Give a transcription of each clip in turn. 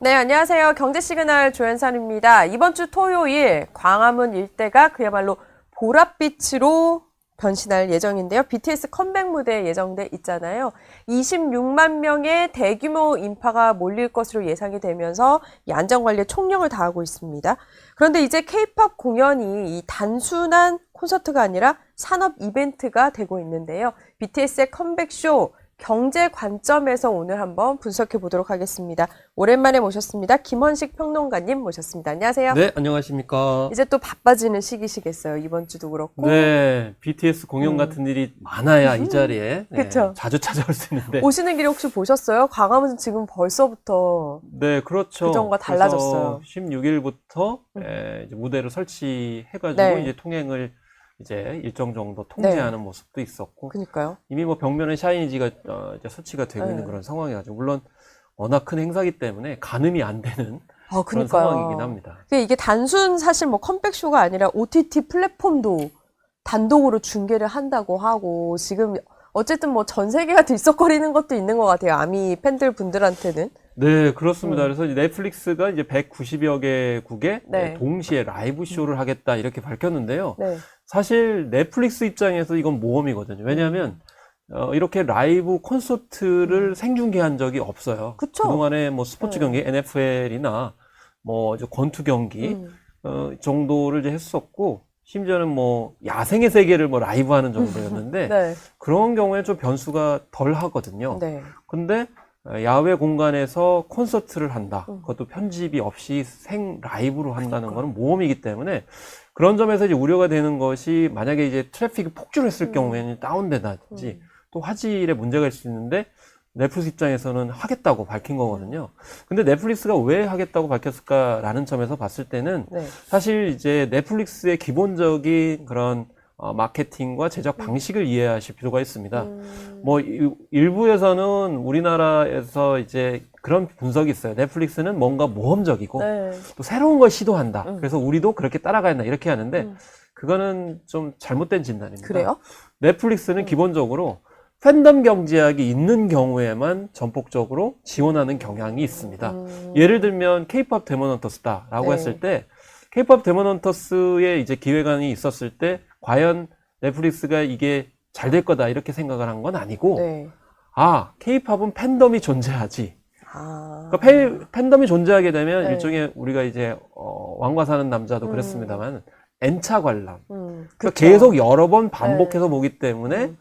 네, 안녕하세요. 경제시그널 조현선입니다. 이번 주 토요일 광화문 일대가 그야말로 보랏빛으로 변신할 예정인데요. BTS 컴백 무대 예정돼 있잖아요. 26만 명의 대규모 인파가 몰릴 것으로 예상이 되면서 이 안전관리에 총력을 다하고 있습니다. 그런데 이제 K-팝 공연이 이 단순한 콘서트가 아니라 산업 이벤트가 되고 있는데요. BTS의 컴백쇼 경제 관점에서 오늘 한번 분석해 보도록 하겠습니다. 오랜만에 모셨습니다. 김헌식 평론가님 모셨습니다. 안녕하세요. 네, 안녕하십니까. 이제 또 바빠지는 시기시겠어요. 이번 주도 그렇고. 네, BTS 공연 같은 일이 많아야 이 자리에 그쵸. 자주 찾아올 수 있는데. 오시는 길에 혹시 보셨어요? 광화문은 지금 벌써부터 네, 그렇죠. 그전과 달라졌어요. 16일부터 이제 무대를 설치해가지고 네. 이제 통행을 이제 일정 정도 통제하는 모습도 있었고. 그러니까요. 이미 뭐 벽면에 샤이니지가 이제 설치가 되고 네. 있는 그런 상황이가지고 물론 워낙 큰 행사이기 때문에 가늠이 안 되는 그런 그러니까요. 상황이긴 합니다. 이게 단순 사실 뭐 컴백쇼가 아니라 OTT 플랫폼도 단독으로 중계를 한다고 하고 지금 어쨌든 뭐 전 세계가 들썩거리는 것도 있는 것 같아요. 아미 팬들 분들한테는. 네, 그렇습니다. 그래서 이제 넷플릭스가 이제 190여 개국에 네. 동시에 라이브 쇼를 하겠다 이렇게 밝혔는데요. 네. 사실 넷플릭스 입장에서 이건 모험이거든요. 왜냐하면 이렇게 라이브 콘서트를 생중계한 적이 없어요. 그쵸. 그동안에 뭐 스포츠 경기, NFL이나 뭐 이제 권투 경기 정도를 이제 했었고 심지어는 뭐 야생의 세계를 뭐 라이브 하는 정도였는데 네. 그런 경우에 좀 변수가 덜 하거든요. 네. 근데 야외 공간에서 콘서트를 한다. 그것도 편집이 없이 생 라이브로 한다는 거는 모험이기 때문에 그런 점에서 이제 우려가 되는 것이 만약에 이제 트래픽이 폭주를 했을 경우에는 다운된다든지 또 화질에 문제가 있을 수 있는데 넷플릭스 입장에서는 하겠다고 밝힌 거거든요. 근데 넷플릭스가 왜 하겠다고 밝혔을까라는 점에서 봤을 때는 네. 사실 이제 넷플릭스의 기본적인 그런 마케팅과 제작 방식을 이해하실 필요가 있습니다. 뭐 일부에서는 우리나라에서 이제 그런 분석이 있어요. 넷플릭스는 뭔가 모험적이고 네. 또 새로운 걸 시도한다. 그래서 우리도 그렇게 따라가야 한다. 이렇게 하는데 그거는 좀 잘못된 진단입니다. 그래요? 넷플릭스는 기본적으로 팬덤 경제학이 있는 경우에만 전폭적으로 지원하는 경향이 있습니다. 예를 들면 K-팝 데몬 헌터스다라고 네. 했을 때 K-팝 데몬 헌터스의 이제 기획안이 있었을 때 과연 넷플릭스가 이게 잘 될 거다 이렇게 생각을 한 건 아니고 네. K-팝은 팬덤이 존재하지. 아. 그러니까 팬덤이 존재하게 되면 네. 일종의 우리가 이제 왕과 사는 남자도 그랬습니다만 N차 관람. 그러니까 그쵸. 계속 여러 번 반복해서 보기 때문에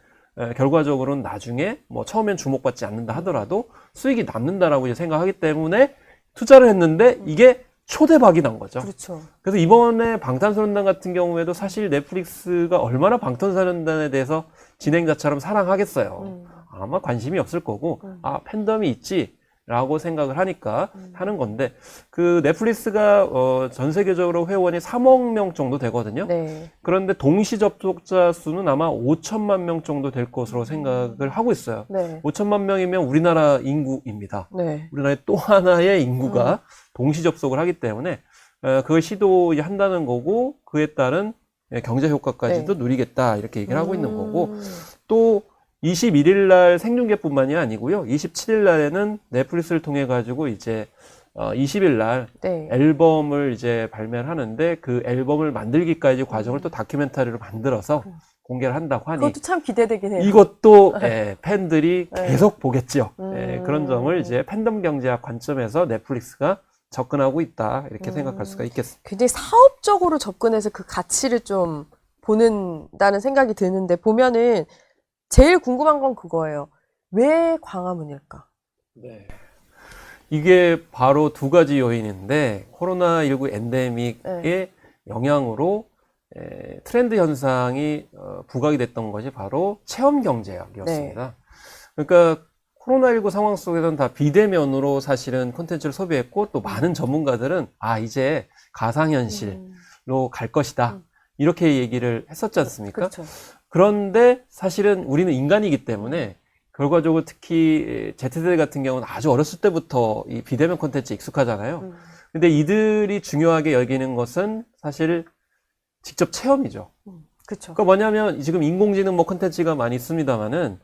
결과적으로는 나중에 뭐 처음엔 주목받지 않는다 하더라도 수익이 남는다라고 이제 생각하기 때문에 투자를 했는데 이게 초대박이 난 거죠. 그렇죠. 그래서 이번에 방탄소년단 같은 경우에도 사실 넷플릭스가 얼마나 방탄소년단에 대해서 진행자처럼 사랑하겠어요. 아마 관심이 없을 거고 팬덤이 있지라고 생각을 하니까 하는 건데 그 넷플릭스가 전 세계적으로 회원이 3억 명 정도 되거든요. 네. 그런데 동시 접속자 수는 아마 5천만 명 정도 될 것으로 생각을 하고 있어요. 네. 5천만 명이면 우리나라 인구입니다. 네. 우리나라의 또 하나의 인구가 동시 접속을 하기 때문에 그걸 시도한다는 거고 그에 따른 경제 효과까지도 누리겠다 이렇게 얘기를 하고 있는 거고 또 21일 날 생중계뿐만이 아니고요. 27일 날에는 넷플릭스를 통해 가지고 이제 20일 날 네. 앨범을 이제 발매를 하는데 그 앨범을 만들기까지 과정을 또 다큐멘터리로 만들어서 공개를 한다고 하니 그것도 참 기대되긴 해요. 이것도 팬들이 네. 계속 보겠죠. 그런 점을 이제 팬덤 경제학 관점에서 넷플릭스가 접근하고 있다 이렇게 생각할 수가 있겠습니다. 굉장히 사업적으로 접근해서 그 가치를 좀 보는다는 생각이 드는데 보면은 제일 궁금한 건 그거예요. 왜 광화문일까? 네. 이게 바로 두 가지 요인인데 코로나19 엔데믹의 영향으로 트렌드 현상이 부각이 됐던 것이 바로 체험 경제학이었습니다. 그러니까 코로나19 상황 속에서는 다 비대면으로 사실은 콘텐츠를 소비했고 또 많은 전문가들은 이제 가상현실로 갈 것이다. 이렇게 얘기를 했었지 않습니까? 그렇죠. 그런데 사실은 우리는 인간이기 때문에 결과적으로 특히 Z세대 같은 경우는 아주 어렸을 때부터 이 비대면 콘텐츠에 익숙하잖아요. 근데 이들이 중요하게 여기는 것은 사실 직접 체험이죠. 그렇죠. 그러니까 뭐냐면 지금 인공지능 뭐 콘텐츠가 많이 있습니다만은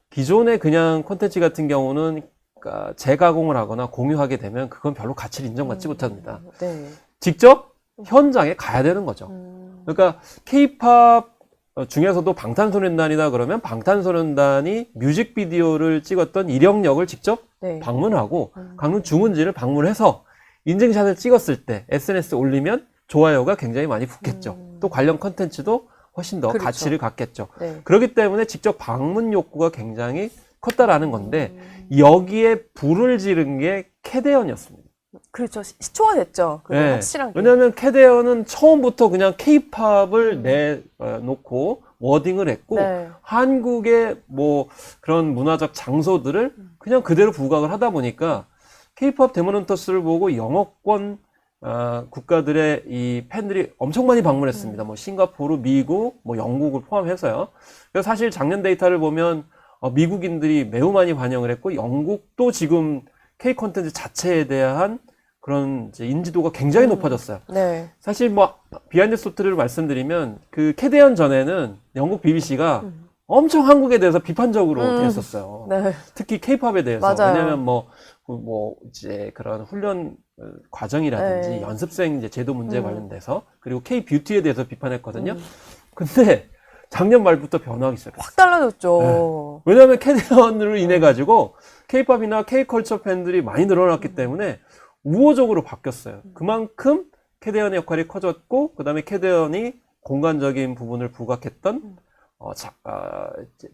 기존의 그냥 콘텐츠 같은 경우는 그러니까 재가공을 하거나 공유하게 되면 그건 별로 가치를 인정받지 못합니다. 네. 직접 현장에 가야 되는 거죠. 그러니까 K-팝 중에서도 방탄소년단이다 그러면 방탄소년단이 뮤직비디오를 찍었던 이력력을 직접 네. 방문하고 강릉 중흥지를 방문해서 인증샷을 찍었을 때 SNS에 올리면 좋아요가 굉장히 많이 붙겠죠. 또 관련 컨텐츠도 훨씬 더 그렇죠. 가치를 갖겠죠. 네. 그렇기 때문에 직접 방문 욕구가 굉장히 컸다라는 건데 여기에 불을 지른 게 캐대언이었습니다. 그렇죠. 시초가 됐죠. 그게 네. 확실한 게. 왜냐하면 캐대언은 처음부터 그냥 케이팝을 내놓고 워딩을 했고 네. 한국의 뭐 그런 문화적 장소들을 그냥 그대로 부각을 하다 보니까 케이팝 데모넌터스를 보고 영어권 국가들의 이 팬들이 엄청 많이 방문했습니다. 뭐 싱가포르, 미국, 뭐 영국을 포함해서요. 그래서 사실 작년 데이터를 보면 미국인들이 매우 많이 반영을 했고 영국도 지금 K 콘텐츠 자체에 대한 그런 이제 인지도가 굉장히 높아졌어요. 네. 사실 뭐 비하인드 소트를 말씀드리면 그 캐대언 전에는 영국 BBC가 엄청 한국에 대해서 비판적으로 했었어요. 네. 특히 K-팝에 대해서. 맞아요. 왜냐면 뭐 이제 그런 훈련 과정이라든지 네. 연습생 이제 제도 문제 관련돼서 그리고 K-뷰티에 대해서 비판했거든요. 근데 작년 말부터 변화하기 시작했어요. 확 달라졌죠. 왜냐하면 캐대언으로 인해 가지고 K-팝이나 K-컬처 팬들이 많이 늘어났기 때문에 우호적으로 바뀌었어요. 그만큼 캐대언의 역할이 커졌고 그다음에 캐대언이 공간적인 부분을 부각했던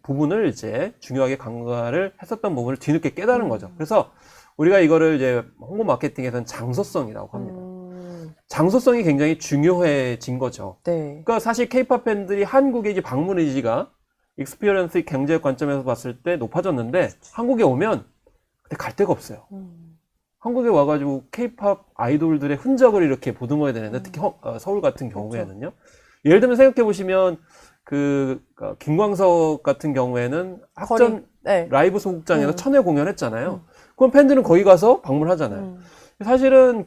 부분을 이제 중요하게 강화를 했었던 부분을 뒤늦게 깨달은 거죠. 그래서 우리가 이거를 이제 홍보 마케팅에서는 장소성이라고 합니다. 장소성이 굉장히 중요해진 거죠. 네. 그러니까 사실 K-팝 팬들이 한국에 이제 방문 의지가 익스피리언스 경제 관점에서 봤을 때 높아졌는데 한국에 오면 근데 갈 데가 없어요. 한국에 와가지고 K-팝 아이돌들의 흔적을 이렇게 보듬어야 되는데 특히 서울 같은 경우에는요. 예를 들면 생각해 보시면 김광석 같은 경우에는 학전 네. 라이브 소극장에서 천회 공연했잖아요. 그럼 팬들은 거기 가서 방문하잖아요. 사실은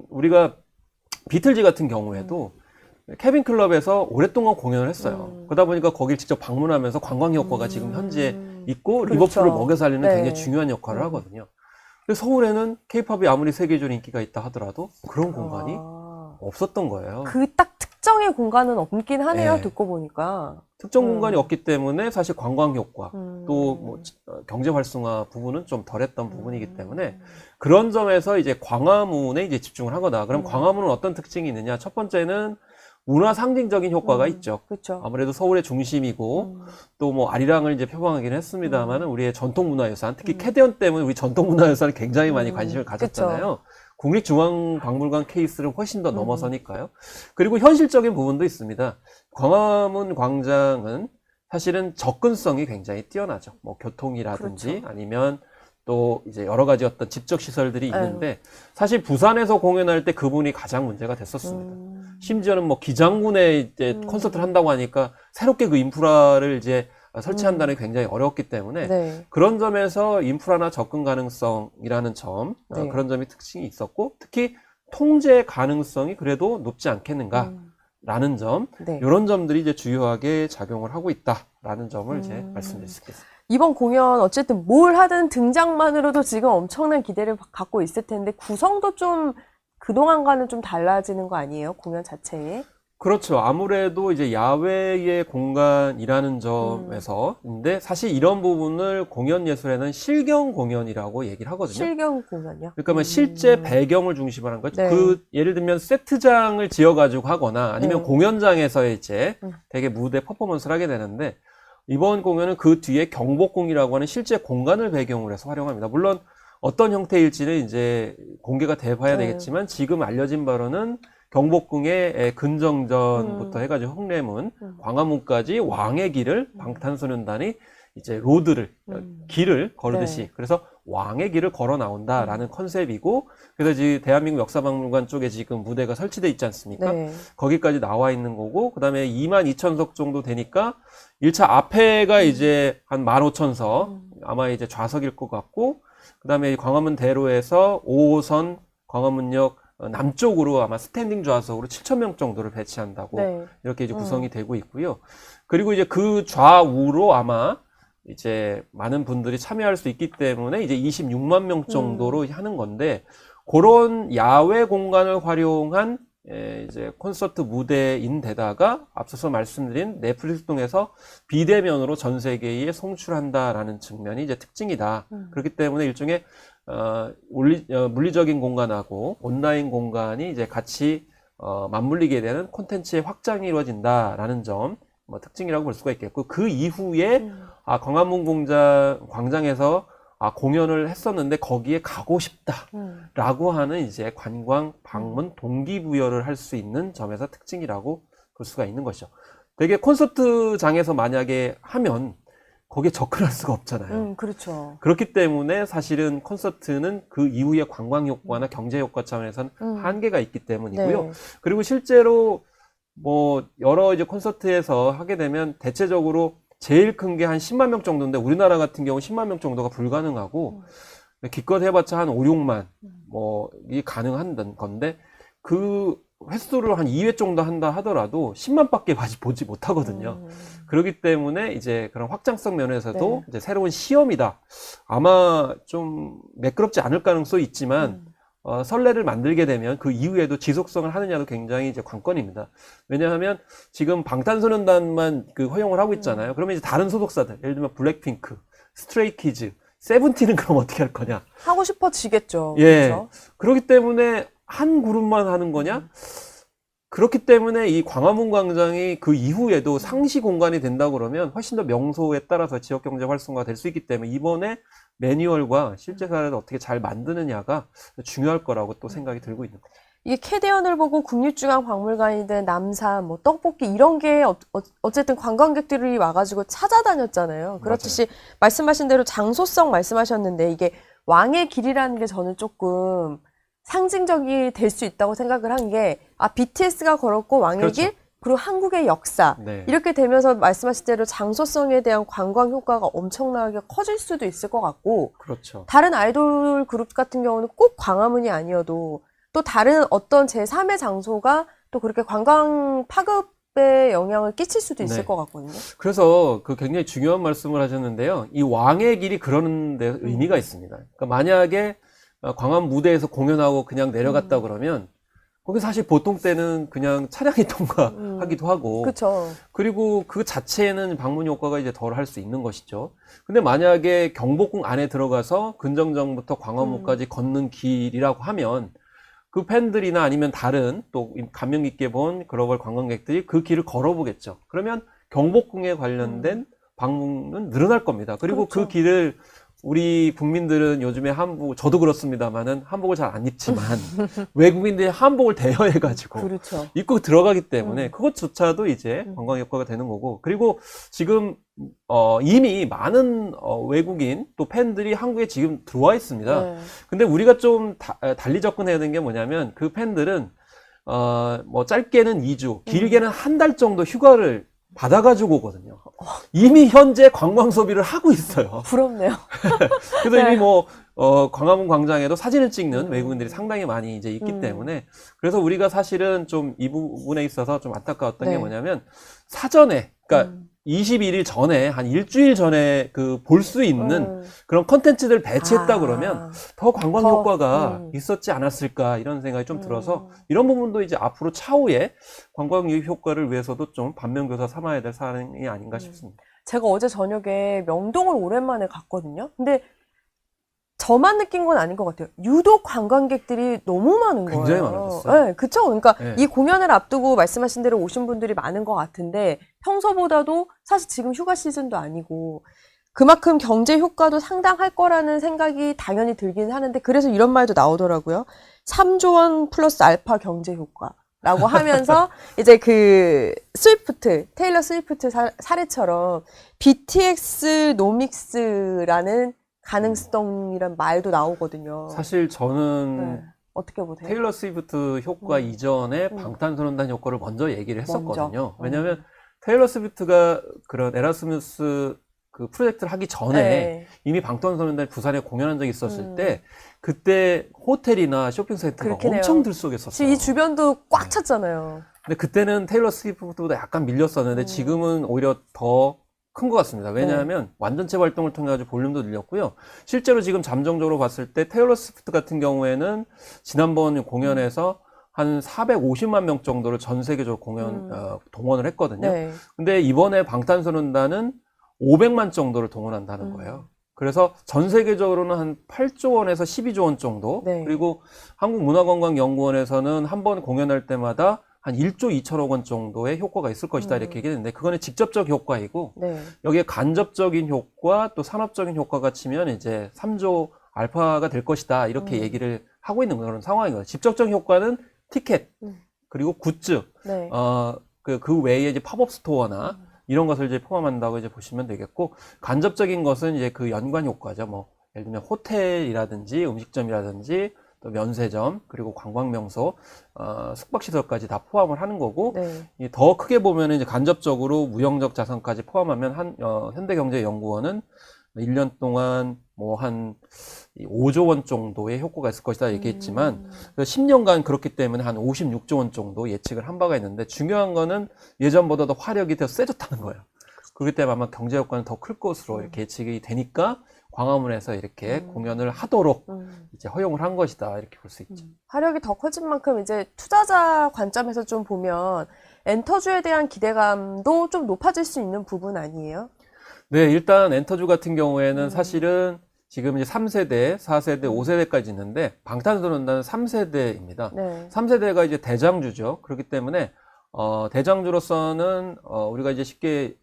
우리가 비틀즈 같은 경우에도 케빈 클럽에서 오랫동안 공연을 했어요. 그러다 보니까 거길 직접 방문하면서 관광 효과가 지금 현재 있고 그렇죠. 리버풀을 먹여 살리는 네. 굉장히 중요한 역할을 하거든요. 근데 서울에는 K-팝이 아무리 세계적으로 인기가 있다 하더라도 그런 공간이 없었던 거예요. 그 딱 특정의 공간은 없긴 하네요. 네. 듣고 보니까. 특정 공간이 없기 때문에 사실 관광 효과 또 뭐 경제 활성화 부분은 좀 덜했던 부분이기 때문에 그런 점에서 이제 광화문에 이제 집중을 하거나 그럼 광화문은 어떤 특징이 있느냐? 첫 번째는 문화 상징적인 효과가 있죠. 그렇죠. 아무래도 서울의 중심이고 또 뭐 아리랑을 이제 표방하기는 했습니다만은 우리의 전통 문화유산 특히 캐대언 때문에 우리 전통 문화유산에 굉장히 많이 관심을 가졌잖아요. 국립중앙박물관 케이스를 훨씬 더 넘어서니까요. 그리고 현실적인 부분도 있습니다. 광화문 광장은 사실은 접근성이 굉장히 뛰어나죠. 뭐 교통이라든지 아니면 또 이제 여러 가지 어떤 지적 시설들이 있는데 사실 부산에서 공연할 때 그 부분이 가장 문제가 됐었습니다. 심지어는 뭐 기장군에 이제 콘서트를 한다고 하니까 새롭게 그 인프라를 이제 설치한다는 게 굉장히 어려웠기 때문에 네. 그런 점에서 인프라나 접근 가능성이라는 점 네. 그런 점이 특징이 있었고 특히 통제 가능성이 그래도 높지 않겠는가라는 점 네. 이런 점들이 이제 주요하게 작용을 하고 있다라는 점을 이제 말씀드릴 수 있겠습니다. 이번 공연 어쨌든 뭘 하든 등장만으로도 지금 엄청난 기대를 갖고 있을 텐데 구성도 좀 그동안과는 좀 달라지는 거 아니에요? 공연 자체에? 그렇죠. 아무래도 이제 야외의 공간이라는 점에서인데 사실 이런 부분을 공연 예술에는 실경 공연이라고 얘기를 하거든요. 실경 공연이요? 그러니까 뭐 실제 배경을 중심으로 하는 거죠. 네. 예를 들면 세트장을 지어가지고 하거나 아니면 네. 공연장에서 이제 되게 무대 퍼포먼스를 하게 되는데 이번 공연은 그 뒤에 경복궁이라고 하는 실제 공간을 배경으로 해서 활용합니다. 물론 어떤 형태일지는 이제 공개가 돼봐야 네. 되겠지만 지금 알려진 바로는 경복궁의 근정전부터 해가지고 홍례문, 광화문까지 왕의 길을 방탄소년단이 이제 로드를, 길을 걸으듯이 네. 그래서 왕의 길을 걸어 나온다라는 컨셉이고 그래서 지금 대한민국 역사박물관 쪽에 지금 무대가 설치돼 있지 않습니까? 네. 거기까지 나와 있는 거고 그 다음에 22,000석 정도 되니까 1차 앞에가 이제 한 15,000석 아마 이제 좌석일 것 같고 그 다음에 광화문 대로에서 5호선 광화문역 남쪽으로 아마 스탠딩 좌석으로 7,000명 정도를 배치한다고 네. 이렇게 이제 구성이 되고 있고요. 그리고 이제 그 좌우로 아마 이제 많은 분들이 참여할 수 있기 때문에 이제 26만 명 정도로 하는 건데 그런 야외 공간을 활용한 이제 콘서트 무대인데다가 앞서서 말씀드린 넷플릭스 통해서 비대면으로 전 세계에 송출한다라는 측면이 이제 특징이다. 그렇기 때문에 일종의 물리적인 공간하고 온라인 공간이 이제 같이 맞물리게 되는 콘텐츠의 확장이 이루어진다라는 점 특징이라고 볼 수가 있겠고 그 이후에 광화문 광장에서 공연을 했었는데 거기에 가고 싶다라고 하는 이제 관광 방문 동기부여를 할 수 있는 점에서 특징이라고 볼 수가 있는 것이죠. 되게 콘서트장에서 만약에 하면 거기에 접근할 수가 없잖아요. 그렇죠. 그렇기 때문에 사실은 콘서트는 그 이후에 관광 효과나 경제 효과 차원에서는 한계가 있기 때문이고요. 네. 그리고 실제로 뭐 여러 이제 콘서트에서 하게 되면 대체적으로 제일 큰 게 한 10만 명 정도인데 우리나라 같은 경우 10만 명 정도가 불가능하고 기껏 해봤자 한 5, 6만 이 가능한 건데 그 횟수를 한 2회 정도 한다 하더라도 10만 밖에 보지 못하거든요. 그렇기 때문에 이제 그런 확장성 면에서도 네. 이제 새로운 시험이다. 아마 좀 매끄럽지 않을 가능성이 있지만 선례를 만들게 되면 그 이후에도 지속성을 하느냐도 굉장히 이제 관건입니다. 왜냐하면 지금 방탄소년단만 그 허용을 하고 있잖아요. 그러면 이제 다른 소속사들, 예를 들면 블랙핑크, 스트레이키즈, 세븐틴은 그럼 어떻게 할 거냐? 하고 싶어지겠죠. 예. 그렇죠? 그렇기 때문에 한 그룹만 하는 거냐? 그렇기 때문에 이 광화문 광장이 그 이후에도 상시 공간이 된다 그러면 훨씬 더 명소에 따라서 지역 경제 활성화가 될 수 있기 때문에 이번에 매뉴얼과 실제 사례를 어떻게 잘 만드느냐가 중요할 거라고 또 생각이 들고 있는 거죠. 이게 캐대언을 보고 국립중앙박물관이든 남산, 떡볶이 이런 게 어쨌든 관광객들이 와가지고 찾아다녔잖아요. 그렇듯이 말씀하신 대로 장소성 말씀하셨는데 이게 왕의 길이라는 게 저는 조금 상징적이 될 수 있다고 생각을 한 게 BTS가 걸었고 왕의 그렇죠. 길 그리고 한국의 역사 네. 이렇게 되면서 말씀하신 대로 장소성에 대한 관광 효과가 엄청나게 커질 수도 있을 것 같고 그렇죠. 다른 아이돌 그룹 같은 경우는 꼭 광화문이 아니어도 또 다른 어떤 제3의 장소가 또 그렇게 관광 파급에 영향을 끼칠 수도 있을 네. 것 같거든요. 그래서 그 굉장히 중요한 말씀을 하셨는데요. 이 왕의 길이 그러는 데 의미가 있습니다. 그러니까 만약에 광화문 무대에서 공연하고 그냥 내려갔다 그러면 거기 사실 보통 때는 그냥 차량이 통과하기도 하고 그렇죠. 그리고 그 자체에는 방문 효과가 이제 덜 할 수 있는 것이죠. 근데 만약에 경복궁 안에 들어가서 근정정부터 광화문까지 걷는 길이라고 하면 그 팬들이나 아니면 다른 또 감명 깊게 본 글로벌 관광객들이 그 길을 걸어보겠죠. 그러면 경복궁에 관련된 방문은 늘어날 겁니다. 그리고 그렇죠. 그 길을 우리 국민들은 요즘에 한복, 저도 그렇습니다만은 한복을 잘 안 입지만 외국인들이 한복을 대여해가지고 그렇죠. 입고 들어가기 때문에 그것조차도 이제 관광 효과가 되는 거고 그리고 지금 이미 많은 외국인 또 팬들이 한국에 지금 들어와 있습니다. 네. 근데 우리가 좀 달리 접근해야 되는 게 뭐냐면 그 팬들은 뭐 짧게는 2주, 길게는 한 달 정도 휴가를 받아가지고 오거든요. 이미 현재 관광 소비를 하고 있어요. 부럽네요. 그래서 네. 이미 광화문 광장에도 사진을 찍는 외국인들이 상당히 많이 이제 있기 때문에 그래서 우리가 사실은 좀 이 부분에 있어서 좀 안타까웠던 네. 게 뭐냐면 사전에, 그러니까 21일 전에 한 일주일 전에 볼 수 있는 그런 컨텐츠들 배치했다 그러면 더 관광 더, 효과가 있었지 않았을까 이런 생각이 좀 들어서 이런 부분도 이제 앞으로 차후에 관광 효과를 위해서도 좀 반면교사 삼아야 될 사항이 아닌가 싶습니다. 제가 어제 저녁에 명동을 오랜만에 갔거든요. 근데 저만 느낀 건 아닌 것 같아요. 유독 관광객들이 너무 많은 거예요. 굉장히 많았어요. 네, 그쵸. 그러니까 네. 이 공연을 앞두고 말씀하신 대로 오신 분들이 많은 것 같은데 평소보다도 사실 지금 휴가 시즌도 아니고 그만큼 경제 효과도 상당할 거라는 생각이 당연히 들긴 하는데 그래서 이런 말도 나오더라고요. 3조 원 플러스 알파 경제 효과. 라고 하면서 이제 테일러 스위프트 사례처럼 BTX 노믹스라는 가능성이란 말도 나오거든요. 사실 저는 어떻게 보세요? 테일러 스위프트 효과 이전에 방탄소년단 효과를 먼저 얘기를 했었거든요. 왜냐하면 테일러 스위프트가 그런 에라스무스 그 프로젝트를 하기 전에 네. 이미 방탄소년단이 부산에 공연한 적이 있었을 때 그때 호텔이나 쇼핑센터가 엄청 들썩였었어요. 지금 이 주변도 꽉 찼잖아요. 근데 그때는 테일러 스위프트보다 약간 밀렸었는데 지금은 오히려 더 큰 것 같습니다. 왜냐하면 완전체 활동을 통해 가지고 볼륨도 늘렸고요. 실제로 지금 잠정적으로 봤을 때 테일러 스위프트 같은 경우에는 지난번 공연에서 한 450만 명 정도를 전 세계적으로 동원을 했거든요. 네. 근데 이번에 방탄소년단은 500만 정도를 동원한다는 거예요. 그래서 전 세계적으로는 한 8조 원에서 12조 원 정도. 네. 그리고 한국문화관광연구원에서는 한 번 공연할 때마다 한 1조 2천억 원 정도의 효과가 있을 것이다 이렇게 얘기했는데 그거는 직접적 효과이고 네. 여기에 간접적인 효과 또 산업적인 효과가 치면 이제 3조 알파가 될 것이다 이렇게 얘기를 하고 있는 그런 상황이거든요. 직접적 효과는 티켓 그리고 굿즈 네. 그 외에 이제 팝업 스토어나 이런 것을 이제 포함한다고 이제 보시면 되겠고 간접적인 것은 이제 그 연관 효과죠. 뭐 예를 들면 호텔이라든지 음식점이라든지 또 면세점 그리고 관광명소, 숙박시설까지 다 포함을 하는 거고 네. 더 크게 보면 이제 간접적으로 무형적 자산까지 포함하면 현대경제연구원은 1년 동안 뭐 한 5조 원 정도의 효과가 있을 것이다 얘기했지만 10년간 그렇기 때문에 한 56조 원 정도 예측을 한 바가 있는데 중요한 거는 예전보다 더 화력이 더 세졌다는 거예요. 그렇기 때문에 아마 경제 효과는 더 클 것으로 이렇게 예측이 되니까 광화문에서 이렇게 공연을 하도록 이제 허용을 한 것이다 이렇게 볼 수 있죠. 화력이 더 커진 만큼 이제 투자자 관점에서 좀 보면 엔터주에 대한 기대감도 좀 높아질 수 있는 부분 아니에요? 네, 일단 엔터주 같은 경우에는 사실은 지금 이제 3세대, 4세대, 5세대까지 있는데 방탄소년단은 3세대입니다. 네. 3세대가 이제 대장주죠. 그렇기 때문에 대장주로서는 우리가 이제 쉽게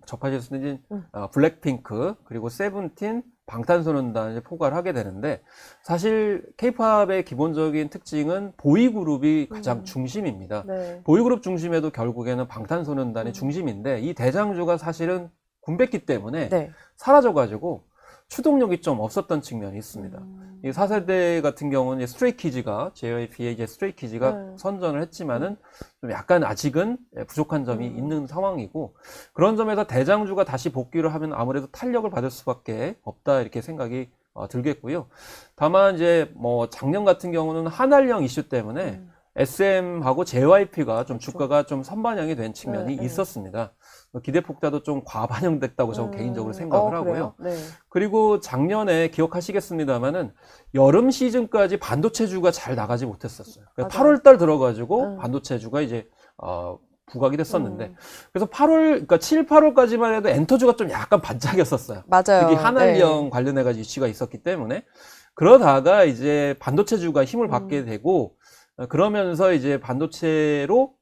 접하실 수 있는 블랙핑크 그리고 세븐틴, 방탄소년단 이제 포괄을 하게 되는데 사실 K-팝의 기본적인 특징은 보이그룹이 가장 중심입니다. 네. 보이그룹 중심에도 결국에는 방탄소년단이 중심인데 이 대장주가 사실은 군백기 때문에 네. 사라져가지고 추동력이 좀 없었던 측면이 있습니다. 이 4세대 같은 경우는 이제 스트레이키즈가 JYP의 이제 스트레이키즈가 선전을 했지만은 좀 약간 아직은 부족한 점이 있는 상황이고 그런 점에서 대장주가 다시 복귀를 하면 아무래도 탄력을 받을 수밖에 없다 이렇게 생각이 들겠고요. 다만 이제 뭐 작년 같은 경우는 한알령 이슈 때문에 SM하고 JYP가 좀 주가가 좀 선반영이 된 측면이 있었습니다. 기대 폭자도 좀 과반영됐다고 저는 개인적으로 생각을 하고요. 네. 그리고 작년에 기억하시겠습니다만은 여름 시즌까지 반도체주가 잘 나가지 못했었어요. 그러니까 8월 달 들어가지고 반도체주가 이제 부각이 됐었는데 그래서 그러니까 7, 8월까지만 해도 엔터주가 좀 약간 반짝였었어요. 맞아요. 특히 한알령 네. 관련해가지고 이슈가 있었기 때문에 그러다가 이제 반도체주가 힘을 받게 되고 그러면서 이제 반도체로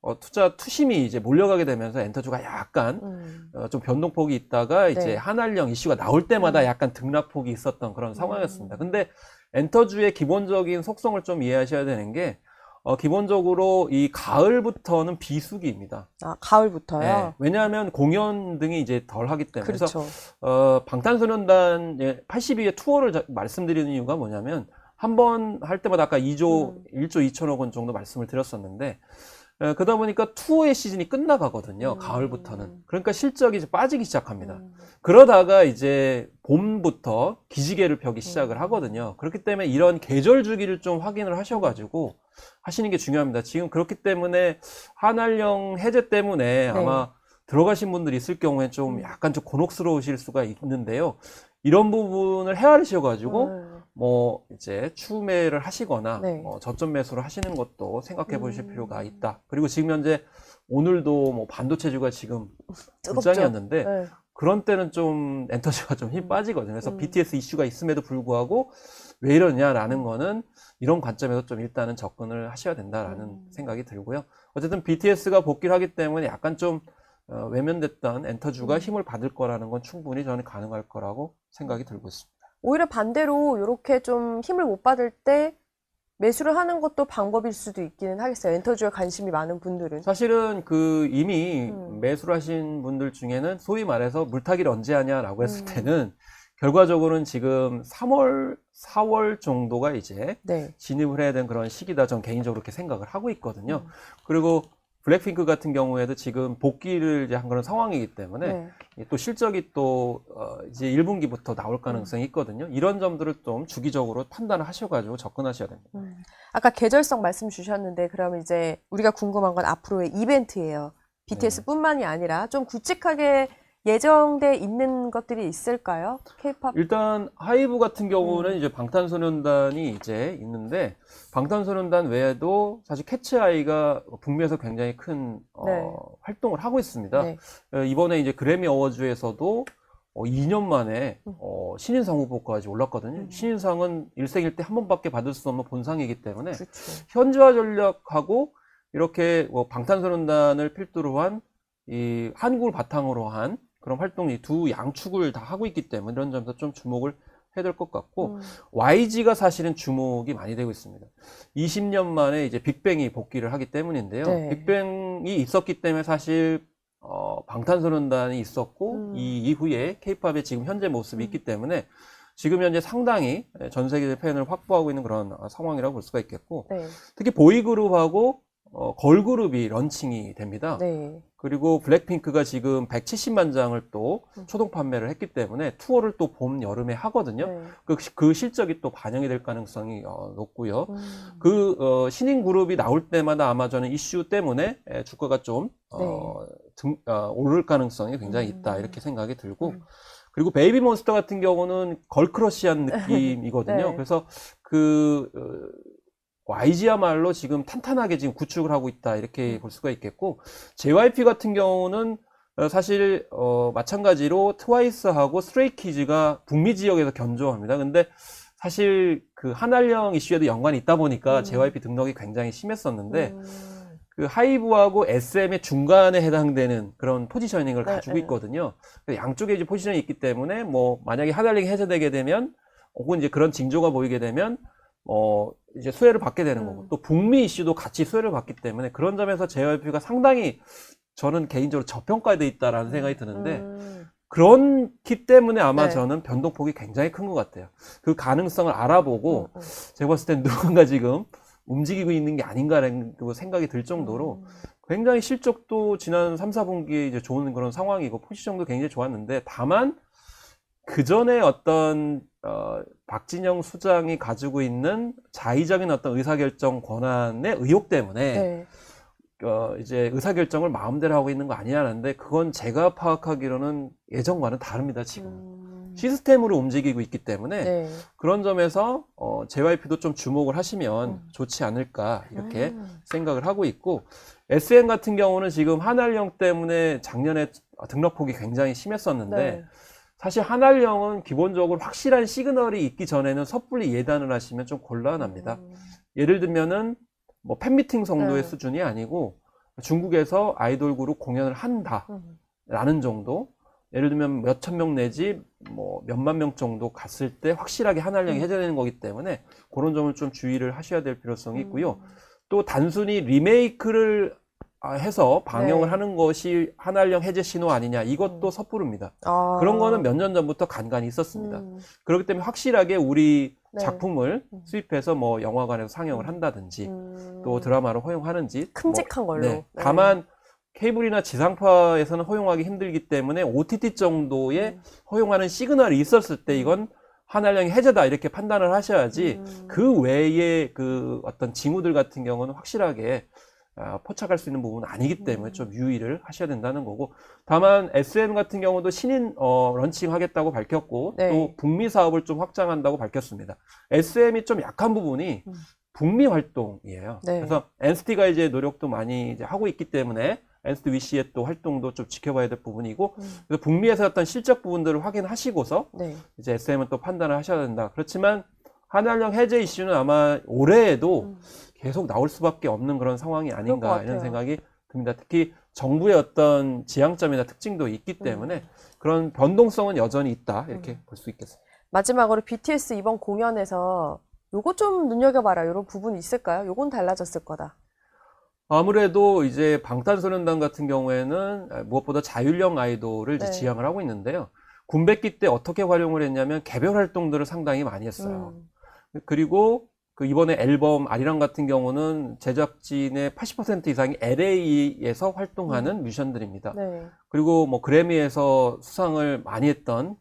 투심이 이제 몰려가게 되면서 엔터주가 약간 좀 변동폭이 있다가 이제 네. 한알령 이슈가 나올 때마다 약간 등락폭이 있었던 그런 상황이었습니다. 근데 엔터주의 기본적인 속성을 좀 이해하셔야 되는 게 기본적으로 이 가을부터는 비수기입니다. 아, 가을부터요? 네, 왜냐하면 공연 등이 이제 덜 하기 때문에. 그렇죠. 그래서 방탄소년단 82회 투어를 말씀드리는 이유가 뭐냐면 한 번 할 때마다 아까 1조 2천억 원 정도 말씀을 드렸었는데 그러다 보니까 투어의 시즌이 끝나가거든요. 가을부터는. 그러니까 실적이 이제 빠지기 시작합니다. 그러다가 이제 봄부터 기지개를 펴기 시작을 하거든요. 그렇기 때문에 이런 계절 주기를 좀 확인을 하셔가지고 하시는 게 중요합니다. 지금 그렇기 때문에 한알령 해제 때문에 아마 들어가신 분들이 있을 경우에 좀 약간 좀 곤혹스러우실 수가 있는데요. 이런 부분을 헤아리셔가지고 뭐 이제 추매를 하시거나 저점 매수를 하시는 것도 생각해 보실 필요가 있다. 그리고 지금 현재 오늘도 뭐 반도체주가 지금 급장이었는데 그런 때는 좀 엔터주가 좀 힘 빠지거든요. 그래서 BTS 이슈가 있음에도 불구하고 왜 이러냐라는 거는 이런 관점에서 좀 일단은 접근을 하셔야 된다라는 생각이 들고요. 어쨌든 BTS가 복귀를 하기 때문에 약간 좀 외면됐던 엔터주가 힘을 받을 거라는 건 충분히 저는 가능할 거라고 생각이 들고 있습니다. 오히려 반대로 이렇게 좀 힘을 못 받을 때 매수를 하는 것도 방법일 수도 있기는 하겠어요. 엔터주에 관심이 많은 분들은. 사실은 이미 매수를 하신 분들 중에는 소위 말해서 물타기를 언제 하냐라고 했을 때는 결과적으로는 지금 3월, 4월 정도가 이제 진입을 해야 되는 그런 시기다. 전 개인적으로 그렇게 생각을 하고 있거든요. 그리고 블랙핑크 같은 경우에도 지금 복귀를 이제 한 그런 상황이기 때문에 또 실적이 또 이제 1분기부터 나올 가능성이 있거든요. 이런 점들을 좀 주기적으로 판단을 하셔가지고 접근하셔야 됩니다. 아까 계절성 말씀 주셨는데 그러면 이제 우리가 궁금한 건 앞으로의 이벤트예요. BTS뿐만이 아니라 좀 굵직하게 예정돼 있는 것들이 있을까요? K-팝. 일단 하이브 같은 경우는 이제 방탄소년단이 이제 있는데 방탄소년단 외에도 사실 캐츠아이가 북미에서 굉장히 큰 네. 활동을 하고 있습니다. 네. 이번에 이제 그래미 어워즈에서도 2년 만에 신인상 후보까지 올랐거든요. 신인상은 일생일 때 한 번밖에 받을 수 없는 본상이기 때문에 그렇죠. 현지화 전략하고 이렇게 방탄소년단을 필두로 한 이 한국을 바탕으로 한 그런 활동이 두 양축을 다 하고 있기 때문에 이런 점에서 좀 주목을 해야 될 것 같고 YG가 사실은 주목이 많이 되고 있습니다. 20년 만에 이제 빅뱅이 복귀를 하기 때문인데요. 네. 빅뱅이 있었기 때문에 사실 방탄소년단이 있었고 이 이후에 K-팝의 지금 현재 모습이 있기 때문에 지금 현재 상당히 전 세계 팬을 확보하고 있는 그런 상황이라고 볼 수가 있겠고 네. 특히 보이그룹하고 걸그룹이 런칭이 됩니다. 네. 그리고 블랙핑크가 지금 170만 장을 또 초동 판매를 했기 때문에 투어를 또 봄, 여름에 하거든요. 네. 그 실적이 또 반영이 될 가능성이 높고요. 신인 그룹이 나올 때마다 아마 저는 이슈 때문에 주가가 좀 오를 가능성이 굉장히 있다 이렇게 생각이 들고 그리고 베이비몬스터 같은 경우는 걸크러쉬한 느낌이거든요. 네. 그래서 YG야말로 지금 탄탄하게 지금 구축을 하고 있다 이렇게 볼 수가 있겠고 JYP 같은 경우는 사실 마찬가지로 트와이스하고 스트레이키즈가 북미 지역에서 견조합니다. 근데 사실 그 한알령 이슈에도 연관이 있다 보니까 JYP 등록이 굉장히 심했었는데 그 하이브하고 SM의 중간에 해당되는 그런 포지셔닝을 가지고 있거든요. 양쪽에 이제 포지셔닝이 있기 때문에 뭐 만약에 한알령이 해제되게 되면 혹은 이제 그런 징조가 보이게 되면 이제 수혜를 받게 되는 거고, 또 북미 이슈도 같이 수혜를 받기 때문에 그런 점에서 JYP가 상당히 저는 개인적으로 저평가되어 있다라는 생각이 드는데, 그렇기 때문에 아마 네. 저는 변동폭이 굉장히 큰 것 같아요. 그 가능성을 알아보고, 제가 봤을 땐 누군가 지금 움직이고 있는 게 아닌가라는 생각이 들 정도로 굉장히 실적도 지난 3, 4분기에 이제 좋은 그런 상황이고, 포지션도 굉장히 좋았는데, 다만, 그 전에 어떤 박진영 수장이 가지고 있는 자의적인 어떤 의사결정 권한의 의혹 때문에 네. 이제 의사결정을 마음대로 하고 있는 거 아니냐는데 그건 제가 파악하기로는 예전과는 다릅니다. 지금 시스템으로 움직이고 있기 때문에 네. 그런 점에서 JYP도 좀 주목을 하시면 좋지 않을까 이렇게 생각을 하고 있고 SM 같은 경우는 지금 한알령 때문에 작년에 등록폭이 굉장히 심했었는데 네. 사실 한알령은 기본적으로 확실한 시그널이 있기 전에는 섣불리 예단을 하시면 좀 곤란합니다. 예를 들면은 뭐 팬미팅 정도의 네. 수준이 아니고 중국에서 아이돌 그룹 공연을 한다라는 정도. 예를 들면 몇천 명 내지 뭐 몇만 명 정도 갔을 때 확실하게 한알령이 해제되는 거기 때문에 그런 점을 좀 주의를 하셔야 될 필요성이 있고요. 또 단순히 리메이크를 해서 방영을 네. 하는 것이 한알령 해제 신호 아니냐 이것도 섣부릅니다. 아. 그런 거는 몇 년 전부터 간간히 있었습니다. 그렇기 때문에 확실하게 우리 네. 작품을 수입해서 뭐 영화관에서 상영을 한다든지 또 드라마로 허용하는지 큼직한 걸로. 네. 네. 다만 케이블이나 지상파에서는 허용하기 힘들기 때문에 OTT 정도의 허용하는 시그널이 있었을 때 이건 한알령이 해제다 이렇게 판단을 하셔야지 그 외에 그 어떤 징후들 같은 경우는 확실하게 포착할 수 있는 부분은 아니기 때문에 좀 유의를 하셔야 된다는 거고 다만 SM 같은 경우도 신인 런칭하겠다고 밝혔고 네. 또 북미 사업을 좀 확장한다고 밝혔습니다. SM이 좀 약한 부분이 북미 활동이에요. 네. 그래서 NCT가 이제 노력도 많이 이제 하고 있기 때문에 NCT 위시의 또 활동도 좀 지켜봐야 될 부분이고 그래서 북미에서 어떤 실적 부분들을 확인하시고서 네. 이제 SM은 또 판단을 하셔야 된다. 그렇지만 한알령 해제 이슈는 아마 올해에도 계속 나올 수밖에 없는 그런 상황이 아닌가 이런 생각이 듭니다. 특히 정부의 어떤 지향점이나 특징도 있기 때문에 그런 변동성은 여전히 있다 이렇게 볼 수 있겠습니다. 마지막으로 BTS 이번 공연에서 요거 좀 눈여겨봐라 이런 부분이 있을까요? 요건 달라졌을 거다. 아무래도 이제 방탄소년단 같은 경우에는 무엇보다 자율형 아이돌을 이제 네. 지향을 하고 있는데요. 군백기 때 어떻게 활용을 했냐면 개별 활동들을 상당히 많이 했어요. 그리고 그 이번에 앨범 아리랑 같은 경우는 제작진의 80% 이상이 LA에서 활동하는 뮤지션들입니다. 네. 그리고 뭐 그래미에서 수상을 많이 했던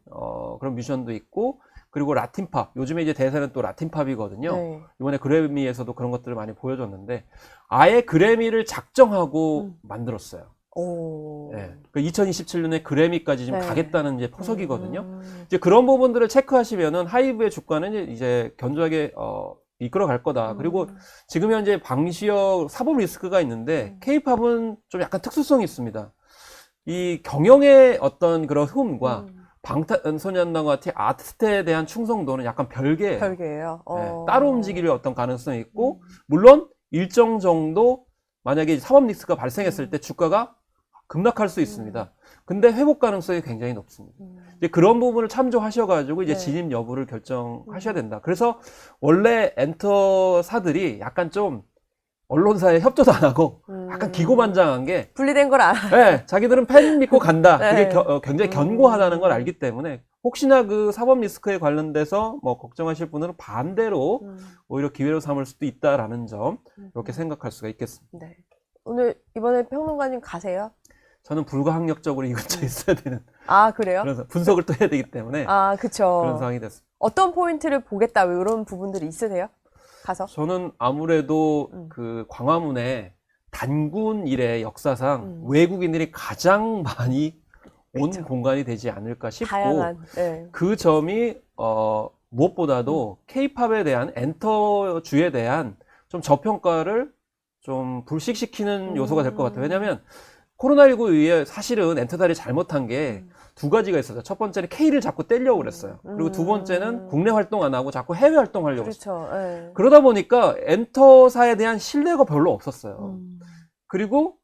그런 뮤지션도 있고 그리고 라틴팝 요즘에 이제 대세는 또 라틴팝이거든요. 네. 이번에 그래미에서도 그런 것들을 많이 보여줬는데 아예 그래미를 작정하고 만들었어요. 오. 네. 그 2027년에 그래미까지 지금 네. 가겠다는 이제 포석이거든요. 이제 그런 부분들을 체크하시면은 하이브의 주가는 이제 견조하게 이끌어 갈 거다. 그리고 지금 현재 방시혁 사법 리스크가 있는데 K-팝은 좀 약간 특수성이 있습니다. 이 경영의 어떤 그런 흐름과 방탄소년단과 같은 아티스트에 대한 충성도는 약간 별개예요. 별개예요. 네, 따로 움직일 어떤 가능성이 있고 물론 일정 정도 만약에 사법 리스크가 발생했을 때 주가가 급락할 수 있습니다. 근데 회복 가능성이 굉장히 높습니다. 이제 그런 부분을 참조하셔가지고 이제 네. 진입 여부를 결정하셔야 된다. 그래서 원래 엔터사들이 약간 좀 언론사에 협조도 안 하고 약간 기고만장한 게 분리된 걸 알아요. 네, 자기들은 팬 믿고 간다. 네. 그게 굉장히 견고하다는 걸 알기 때문에 혹시나 그 사법 리스크에 관련돼서 뭐 걱정하실 분들은 반대로 오히려 기회로 삼을 수도 있다라는 점 이렇게 생각할 수가 있겠습니다. 네. 오늘 이번에 평론가님 가세요? 저는 불가항력적으로 이 근처에 있어야 되는 아, 그래요? 그래서 분석을 또 해야 되기 때문에 아, 그쵸. 그런 상황이 됐습니다. 어떤 포인트를 보겠다, 이런 부분들이 있으세요? 가서? 저는 아무래도 그 광화문에 단군 이래 역사상 외국인들이 가장 많이 온 그쵸. 공간이 되지 않을까 싶고 다양한, 네. 그 점이 무엇보다도 K-팝에 대한 엔터주에 대한 좀 저평가를 좀 불식시키는 요소가 될 것 같아요. 왜냐하면 코로나19 이후에 사실은 엔터달이 잘못한 게 두 가지가 있었어요. 첫 번째는 K를 자꾸 떼려고 그랬어요. 그리고 두 번째는 국내 활동 안 하고 자꾸 해외 활동하려고 했어요. 그렇죠. 네. 그러다 보니까 엔터사에 대한 신뢰가 별로 없었어요. 그리고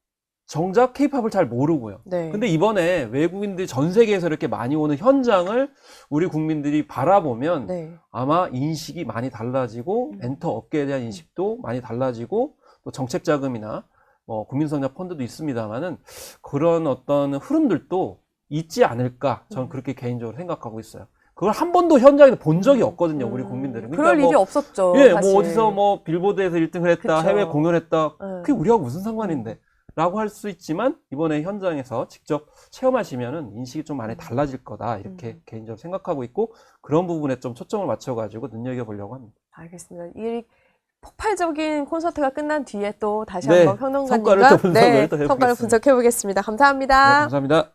정작 K-팝을 잘 모르고요. 네. 근데 이번에 외국인들이 전 세계에서 이렇게 많이 오는 현장을 우리 국민들이 바라보면 네. 아마 인식이 많이 달라지고 엔터 업계에 대한 인식도 많이 달라지고 또 정책 자금이나 뭐 국민성장 펀드도 있습니다만은 그런 어떤 흐름들도 있지 않을까 저는 그렇게 개인적으로 생각하고 있어요. 그걸 한 번도 현장에서 본 적이 없거든요, 우리 국민들은. 그럴 일이 없었죠. 예, 사실. 뭐 어디서 뭐 빌보드에서 1등을 했다, 그쵸. 해외 공연했다. 네. 그게 우리하고 무슨 상관인데? 라고 할 수 있지만 이번에 현장에서 직접 체험하시면은 인식이 좀 많이 달라질 거다. 이렇게 개인적으로 생각하고 있고 그런 부분에 좀 초점을 맞춰가지고 눈여겨보려고 합니다. 알겠습니다. 이 폭발적인 콘서트가 끝난 뒤에 또 다시 네, 한번 평론가님과 성과를 또 분석을 또 해보겠습니다. 성과를 분석해 보겠습니다. 감사합니다. 네, 감사합니다.